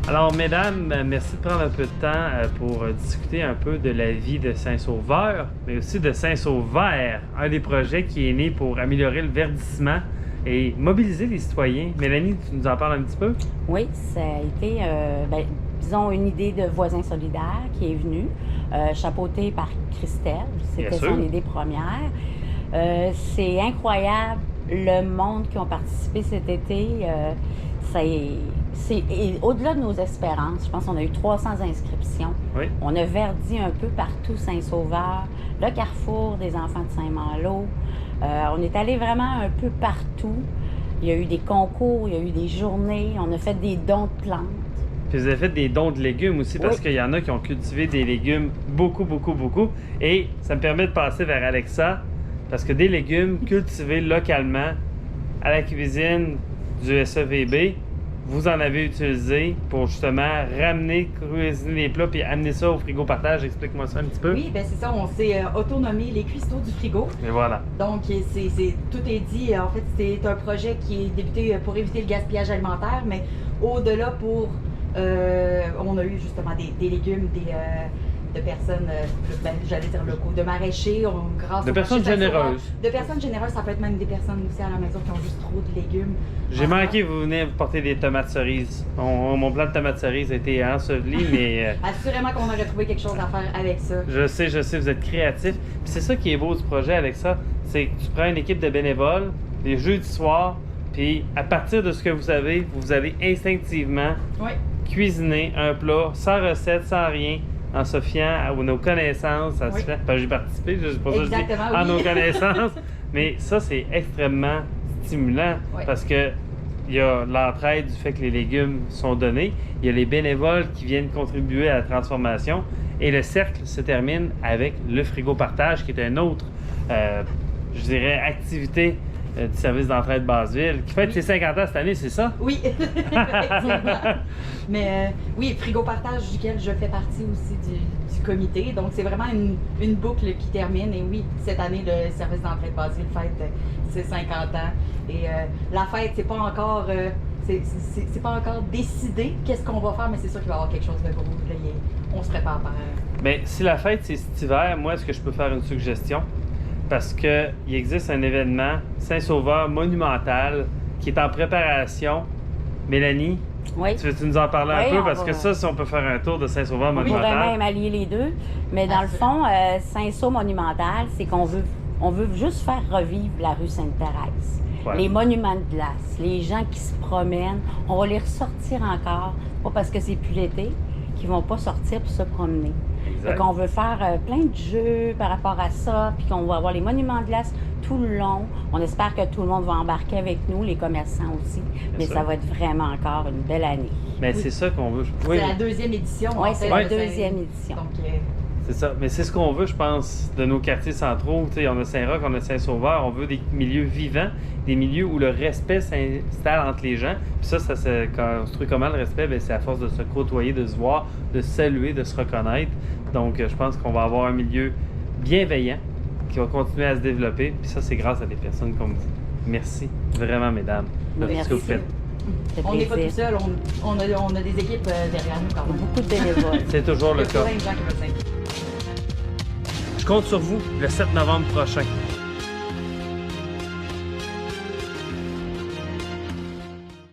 Alors, mesdames, merci de prendre un peu de temps pour discuter un peu de la vie de Saint-Sauveur, mais aussi de Saint-Sauvert, un des projets qui est né pour améliorer le verdissement et mobiliser les citoyens. Mélanie, tu nous en parles un petit peu? Oui, ça a été, disons, une idée de voisins solidaires qui est venue, chapeautée par Christelle. C'était son idée première. C'est incroyable le monde qui ont participé cet été. C'est au-delà de nos espérances. Je pense qu'on a eu 300 inscriptions. Oui. On a verdi un peu partout Saint-Sauveur, le carrefour des enfants de Saint-Malo. On est allé vraiment un peu partout. Il y a eu des concours, il y a eu des journées. On a fait des dons de plantes. Puis vous avez fait des dons de légumes aussi, parce qu'il y en a qui ont cultivé des légumes beaucoup. Et ça me permet de passer vers Alexa, parce que des légumes cultivés localement à la cuisine du SEVB, vous en avez utilisé pour justement ramener, cuisiner les plats puis amener ça au frigo partage. Explique-moi ça un petit peu. Oui, bien c'est ça, on s'est autonomé les cuistots du frigo. Et voilà. Donc, tout est dit. En fait, c'est un projet qui est débuté pour éviter le gaspillage alimentaire, mais au-delà on a eu justement des légumes, de personnes, j'allais dire locaux, de maraîchers, grâce de personnes généreuses. De personnes généreuses, ça peut être même des personnes aussi à la maison qui ont juste trop de légumes. J'ai manqué, vous venez porter des tomates cerises. Mon plan de tomates cerises a été enseveli, mais... Assurément qu'on aurait trouvé quelque chose à faire avec ça. Je sais, vous êtes créatifs. Puis c'est ça qui est beau du projet avec ça, c'est que tu prends une équipe de bénévoles, les jeudis soirs, puis à partir de ce que vous avez instinctivement cuisiner un plat sans recette, sans rien, en se fiant à nos connaissances. J'ai participé, je sais pas ça, je dis à nos connaissances. Mais ça, c'est extrêmement stimulant parce que il y a l'entraide du fait que les légumes sont donnés, il y a les bénévoles qui viennent contribuer à la transformation et le cercle se termine avec le frigo partage qui est une autre, je dirais, activité du service d'entraide Basseville qui fête ses 50 ans cette année, c'est ça? Oui, effectivement. Mais oui, frigo partage duquel je fais partie aussi du comité. Donc, c'est vraiment une boucle qui termine. Et oui, cette année, le service d'entraide Basseville fête ses 50 ans. Et la fête, c'est pas encore... c'est pas encore décidé qu'est-ce qu'on va faire, mais c'est sûr qu'il va y avoir quelque chose de gros. Là, on se prépare par... Mais si la fête, c'est cet hiver, moi, est-ce que je peux faire une suggestion? Parce qu'il existe un événement Saint-Sauveur monumental qui est en préparation. Mélanie, tu veux-tu nous en parler un peu? Parce que ça, si on peut faire un tour de Saint-Sauveur monumental... On pourrait même allier les deux. Mais dans le fond, Saint-Sauveur monumental, c'est qu'on veut juste faire revivre la rue Sainte-Thérèse. Ouais. Les monuments de glace, les gens qui se promènent, on va les ressortir encore. Pas parce que c'est plus l'été qu'ils vont pas sortir pour se promener. Donc, on veut faire plein de jeux par rapport à ça, puis qu'on va avoir les monuments de glace tout le long. On espère que tout le monde va embarquer avec nous, les commerçants aussi. Mais ça va être vraiment encore une belle année. Mais c'est ça qu'on veut. C'est la deuxième édition. Oui, c'est la deuxième édition. Donc, c'est ça. Mais c'est ce qu'on veut, je pense, de nos quartiers centraux. Tu sais, on a Saint-Roch, on a Saint-Sauveur. On veut des milieux vivants, des milieux où le respect s'installe entre les gens. Puis ça se construit comment le respect? Bien, c'est à force de se côtoyer, de se voir, de se saluer, de se reconnaître. Donc, je pense qu'on va avoir un milieu bienveillant qui va continuer à se développer. Puis ça, c'est grâce à des personnes comme vous. Merci vraiment, mesdames, de ce que vous faites. On n'est pas tout seul, on a des équipes derrière nous quand même. Beaucoup de bénévoles. C'est toujours le cas. Il y a plein de gens qui veulent s'impliquer. Je compte sur vous le 7 novembre prochain.